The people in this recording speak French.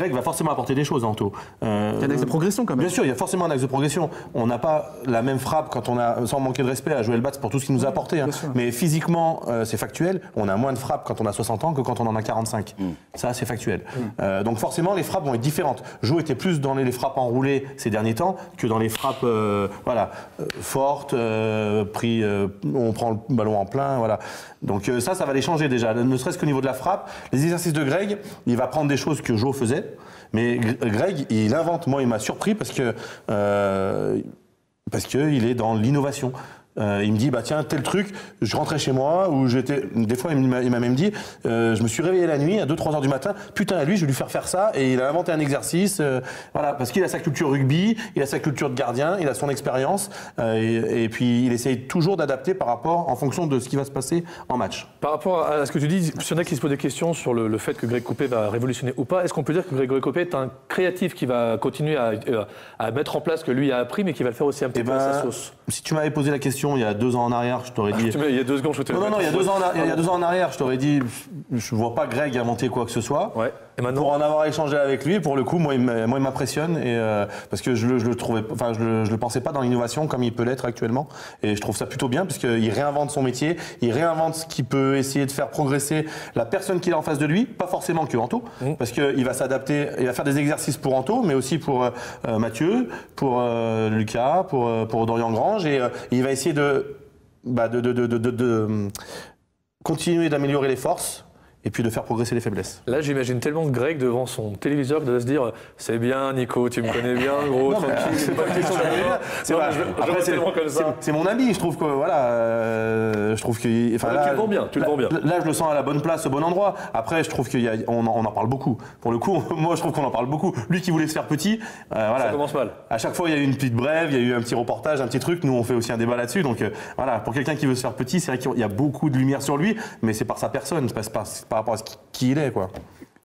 Greg va forcément apporter des choses en Anto. Il y a un axe de progression quand même. Bien sûr, il y a forcément un axe de progression. On n'a pas la même frappe quand on a, sans manquer de respect à Joël Batz pour tout ce qu'il nous a apporté. Hein. Mais physiquement, c'est factuel. On a moins de frappes quand on a 60 ans que quand on en a 45. Ça, c'est factuel. Donc forcément, les frappes vont être différentes. Jo était plus dans les frappes enroulées ces derniers temps que dans les frappes fortes, on prend le ballon en plein. Voilà. Donc ça va les changer déjà. Ne serait-ce qu'au niveau de la frappe, les exercices de Greg, il va prendre des choses que Jo faisait. Mais Greg, il invente. Moi, il m'a surpris parce que il est dans l'innovation. Il me dit, bah tiens, tel truc, je rentrais chez moi, où j'étais, des fois il m'a même dit, je me suis réveillé la nuit à 2-3 heures du matin, putain, à lui, je vais lui faire ça, et il a inventé un exercice, voilà, parce qu'il a sa culture rugby, il a sa culture de gardien, il a son expérience, et puis il essaye toujours d'adapter en fonction de ce qui va se passer en match. Par rapport à ce que tu dis, il y en a qui se posent des questions sur le fait que Greg Coupet va révolutionner ou pas, est-ce qu'on peut dire que Greg Coupet est un créatif qui va continuer à mettre en place ce que lui a appris, mais qui va le faire aussi un petit peu à sa sauce? Si tu m'avais posé la question il y a 2 ans en arrière, je t'aurais dit... Il y a 2 secondes, je te Non, il y a 2 ans en arrière, je t'aurais dit, je vois pas Greg inventer quoi que ce soit. Ouais. Et maintenant... Pour en avoir échangé avec lui, pour le coup, moi il m'impressionne, parce que je le pensais pas dans l'innovation comme il peut l'être actuellement. Et je trouve ça plutôt bien, parce qu'il réinvente son métier, il réinvente ce qui peut essayer de faire progresser la personne qu'il a en face de lui, pas forcément que Anto, parce qu'il va s'adapter, il va faire des exercices pour Anto, mais aussi pour Mathieu, pour Lucas, pour Dorian Grange, et il va essayer de continuer d'améliorer les forces et puis de faire progresser les faiblesses. Là, j'imagine tellement de Greg devant son téléviseur que de se dire « C'est bien, Nico, tu me connais bien, gros, tranquille. » C'est pas une question de c'est mon ami, je trouve que voilà, je trouve que tu le vends bien, Là, je le sens à la bonne place, au bon endroit. Après, je trouve qu'on en parle beaucoup. Pour le coup, moi, je trouve qu'on en parle beaucoup. Lui qui voulait se faire petit, voilà. Ça commence mal. À chaque fois, il y a eu une petite brève, il y a eu un petit reportage, un petit truc. Nous, on fait aussi un débat là-dessus. Donc voilà, pour quelqu'un qui veut se faire petit, c'est vrai qu'il y a beaucoup de lumière sur lui, mais c'est par sa personne, c'est par rapport à qui il est, quoi.